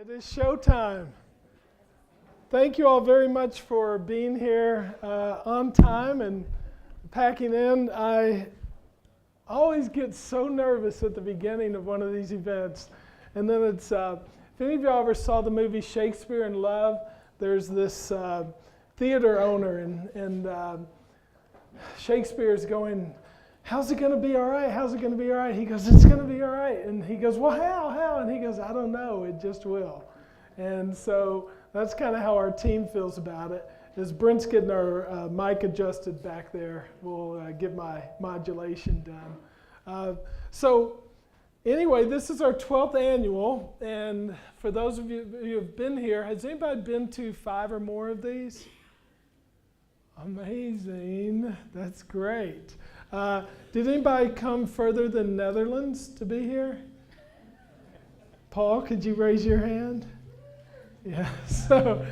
It is showtime. Thank you all very much for being here on time and packing in. I always get so nervous at the beginning of one of these events. And then it's, if any of y'all ever saw the movie Shakespeare in Love, there's this theater owner and Shakespeare's going, how's it going to be all right? How's it going to be all right? He goes, it's going to be all right. And he goes, well, how? And he goes, I don't know. It just will. And so that's kind of how our team feels about it. As Brent's getting our mic adjusted back there, we'll get my modulation done. So anyway, this is our 12th annual. And for those of you who have been here, has anybody been to 5 or more of these? Amazing. That's great. Did anybody come further than Netherlands to be here? Paul, could you raise your hand? Yeah, so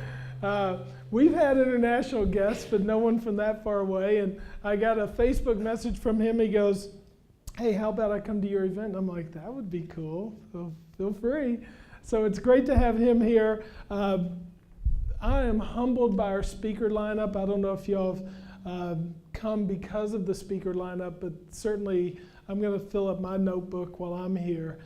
we've had international guests, but no one from that far away. And I got a Facebook message from him. He goes, hey, how about I come to your event? And I'm like, that would be cool. So feel free. So it's great to have him here. I am humbled by our speaker lineup. I don't know if y'all have come because of the speaker lineup, but certainly I'm going to fill up my notebook while I'm here.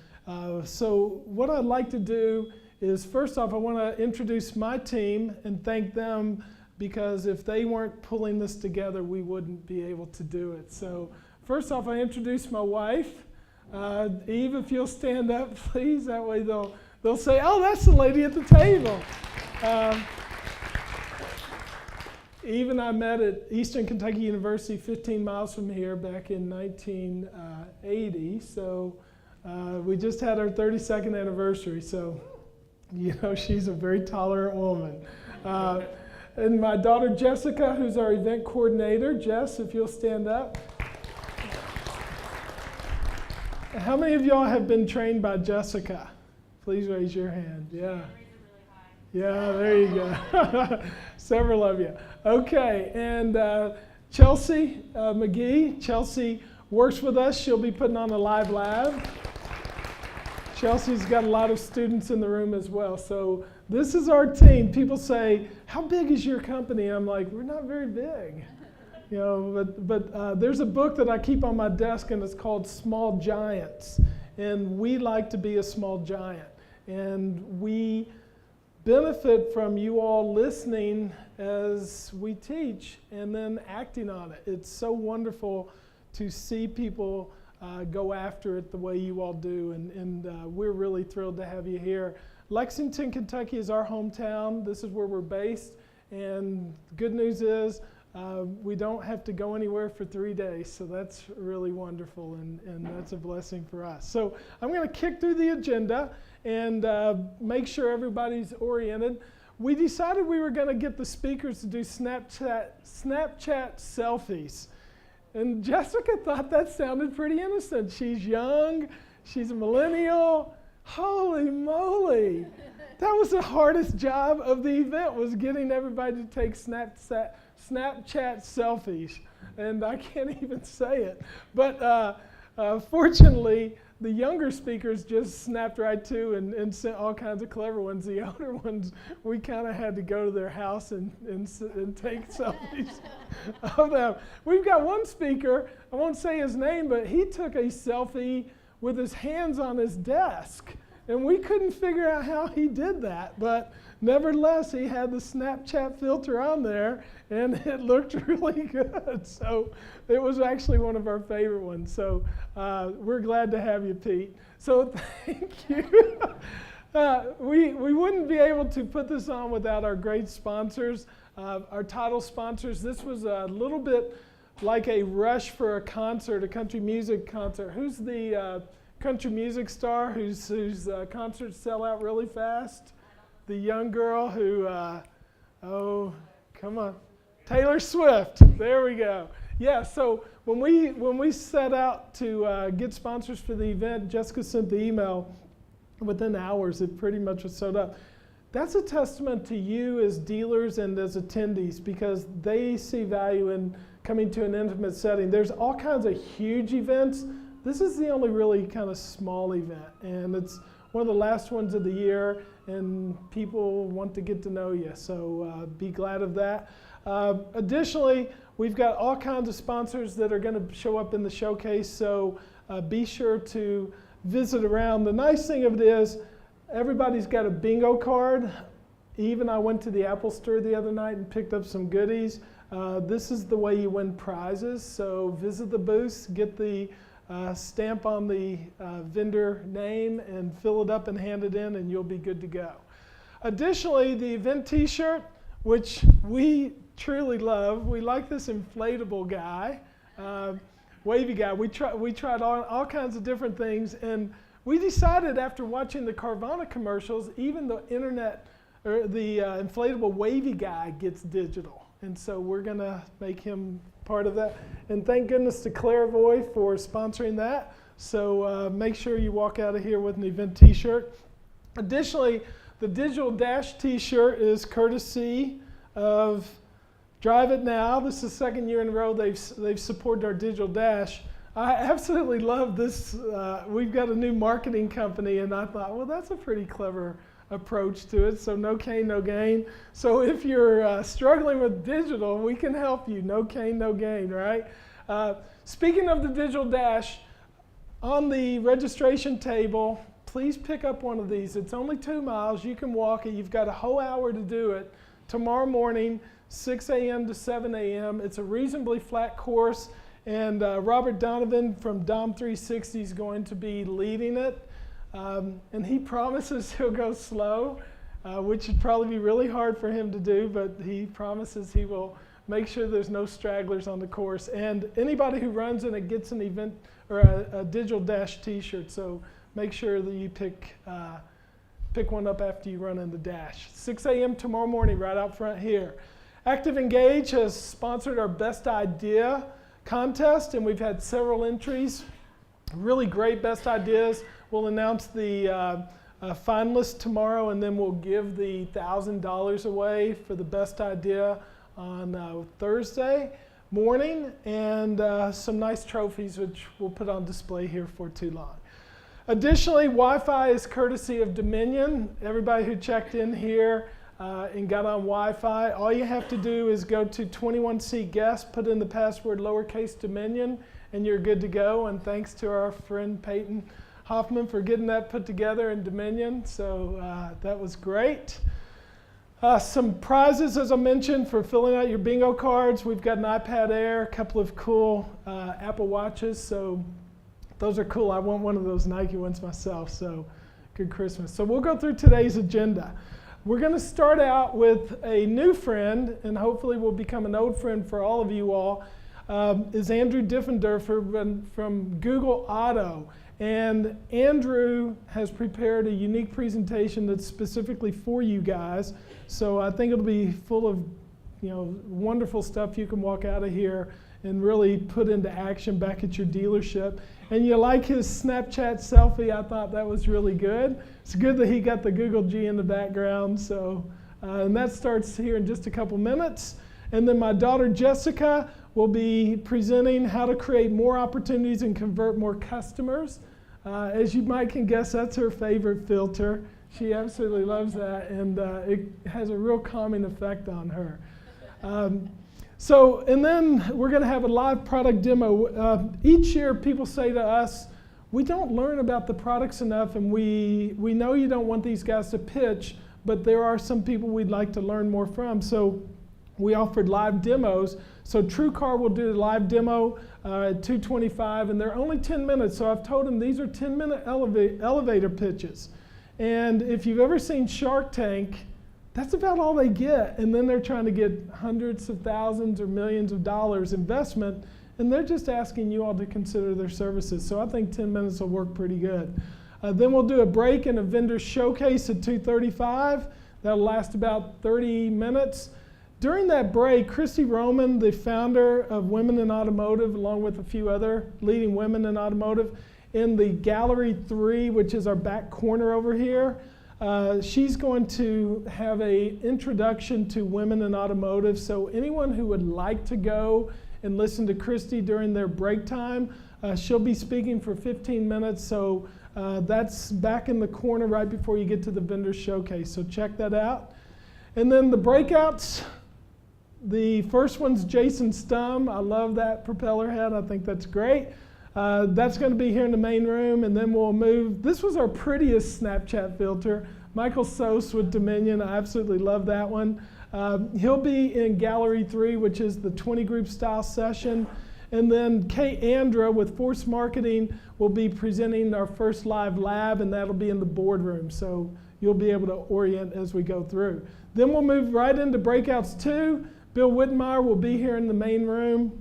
So what I'd like to do is, first off, I want to introduce my team and thank them, because if they weren't pulling this together, we wouldn't be able to do it. So first off, I introduce my wife. Eve, if you'll stand up, please. That way they'll say, oh, that's the lady at the table. Eve and I met at Eastern Kentucky University 15 miles from here back in 1980. So we just had our 32nd anniversary. So, you know, she's a very tolerant woman. And my daughter Jessica, who's our event coordinator. Jess, if you'll stand up. How many of y'all have been trained by Jessica? Please raise your hand. Yeah. Yeah, there you go. Several of you. Okay, and Chelsea McGee. Chelsea works with us. She'll be putting on a live lab. Chelsea's got a lot of students in the room as well. So this is our team. People say, how big is your company? I'm like, we're not very big. You know, but there's a book that I keep on my desk, and it's called Small Giants. And we like to be a small giant. And we benefit from you all listening as we teach and then acting on it. It's so wonderful to see people go after it the way you all do, and we're really thrilled to have you here. Lexington, Kentucky is our hometown. This is where we're based, and the good news is we don't have to go anywhere for 3 days, so that's really wonderful, and that's a blessing for us. So I'm going to kick through the agenda and make sure everybody's oriented. We decided we were going to get the speakers to do Snapchat selfies. And Jessica thought that sounded pretty innocent. She's young, she's a millennial. Holy moly. That was the hardest job of the event, was getting everybody to take Snapchat selfies. And I can't even say it. But fortunately, the younger speakers just snapped right to and sent all kinds of clever ones. The older ones, we kind of had to go to their house and take selfies of them. We've got one speaker, I won't say his name, but he took a selfie with his hands on his desk. And we couldn't figure out how he did that, but nevertheless, he had the Snapchat filter on there, and it looked really good. So it was actually one of our favorite ones. So we're glad to have you, Pete. So thank you. We wouldn't be able to put this on without our great sponsors, our title sponsors. This was a little bit like a rush for a concert, a country music concert. Who's the country music star whose concerts sell out really fast? The young girl who, oh, come on, Taylor Swift. There we go. Yeah, so when we set out to get sponsors for the event, Jessica sent the email. Within hours, it pretty much was sold up. That's a testament to you as dealers and as attendees, because they see value in coming to an intimate setting. There's all kinds of huge events. This is the only really kind of small event, and it's one of the last ones of the year, and people want to get to know you, so be glad of that. Additionally, we've got all kinds of sponsors that are going to show up in the showcase, so be sure to visit around. The nice thing of it is everybody's got a bingo card. Even I went to the Apple store the other night and picked up some goodies. This is the way you win prizes, so visit the booths, get the stamp on the vendor name and fill it up and hand it in, and you'll be good to go. Additionally, the event t-shirt, which we truly love. We like this inflatable guy, wavy guy. We tried all kinds of different things, and we decided after watching the Carvana commercials, even the internet or the inflatable wavy guy gets digital, and so we're going to make him part of that. And thank goodness to Clairvoy for sponsoring that. So make sure you walk out of here with an event t-shirt. Additionally, the Digital Dash t-shirt is courtesy of Drive It Now. This is the second year in a row they've supported our Digital Dash. I absolutely love this. We've got a new marketing company, and I thought, well, that's a pretty clever approach to it. So no Kain, no gain. So if you're struggling with digital, we can help you. No Kain, no gain, right? Speaking of the Digital Dash, on the registration table, please pick up one of these. It's only 2 miles. You can walk it. You've got a whole hour to do it. Tomorrow morning, 6 a.m. to 7 a.m. It's a reasonably flat course, and Robert Donovan from Dom360 is going to be leading it. And he promises he'll go slow, which would probably be really hard for him to do, but he promises he will make sure there's no stragglers on the course. And anybody who runs in it gets an event or a Digital Dash t-shirt, so make sure that you pick one up after you run in the dash. 6 a.m. tomorrow morning, right out front here. Active Engage has sponsored our Best Idea contest, and we've had several entries. Really great best ideas. We'll announce the finalists tomorrow, and then we'll give the $1,000 away for the best idea on Thursday morning, and some nice trophies which we'll put on display here for too long. Additionally, Wi-Fi is courtesy of Dominion. Everybody who checked in here and got on Wi-Fi, all you have to do is go to 21C Guest, put in the password lowercase Dominion, and you're good to go. And thanks to our friend Peyton Hoffman for getting that put together in Dominion. So that was great. Some prizes, as I mentioned, for filling out your bingo cards. We've got an iPad Air, a couple of cool Apple Watches. So those are cool. I want one of those Nike ones myself. So good Christmas. So we'll go through today's agenda. We're going to start out with a new friend, and hopefully will become an old friend for all of you all, is Andrew Diffenderfer from Google Auto. And Andrew has prepared a unique presentation that's specifically for you guys. So I think it'll be full of wonderful stuff you can walk out of here and really put into action back at your dealership. And you like his Snapchat selfie? I thought that was really good. It's good that he got the Google G in the background. So, and that starts here in just a couple minutes. And then my daughter Jessica will be presenting how to create more opportunities and convert more customers. As you might can guess, that's her favorite filter. She absolutely loves that, and it has a real calming effect on her. And then we're going to have a live product demo. Each year people say to us, we don't learn about the products enough, and we know you don't want these guys to pitch, but there are some people we'd like to learn more from. So we offered live demos. So TrueCar will do a live demo at 2:25, and they're only 10 minutes. So I've told them these are 10-minute elevator pitches. And if you've ever seen Shark Tank, that's about all they get. And then they're trying to get hundreds of thousands or millions of dollars investment, and they're just asking you all to consider their services. So I think 10 minutes will work pretty good. Then we'll do a break and a vendor showcase at 2:35. That'll last about 30 minutes. During that break, Christy Roman, the founder of Women in Automotive, along with a few other leading women in automotive, in the Gallery 3, which is our back corner over here, she's going to have an introduction to women in automotive. So anyone who would like to go and listen to Christy during their break time, she'll be speaking for 15 minutes. So That's back in the corner right before you get to the vendor showcase, so check that out. And then the breakouts, the first one's Jason Stum. I love that propeller head. I think that's great. That's going to be here in the main room, and then we'll move. This was our prettiest Snapchat filter. Michael Sos with Dominion. I absolutely love that one. He'll be in Gallery 3, which is the 20 group style session. And then Kate Andra with Force Marketing will be presenting our first live lab, and that'll be in the boardroom. So you'll be able to orient as we go through. Then we'll move right into breakouts 2. Bill Whitmire will be here in the main room,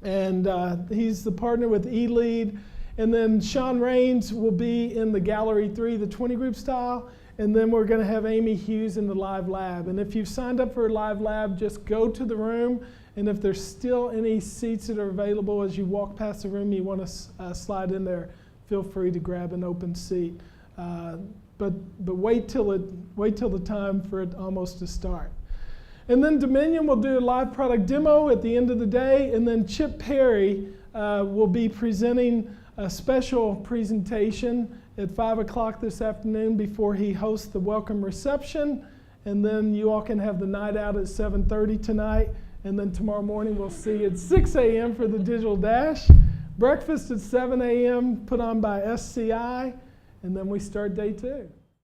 and he's the partner with eLead. And then Sean Raines will be in the Gallery 3, the 20 group style. And then we're going to have Amy Hughes in the live lab. And if you've signed up for a live lab, just go to the room. And if there's still any seats that are available as you walk past the room, you want to slide in there, feel free to grab an open seat. But wait till the time for it almost to start. And then Dominion will do a live product demo at the end of the day. And then Chip Perry will be presenting a special presentation at 5 o'clock this afternoon before he hosts the welcome reception. And then you all can have the night out at 7:30 tonight. And then tomorrow morning we'll see you at 6 a.m. for the Digital Dash. Breakfast at 7 a.m. put on by SCI. And then we start day 2.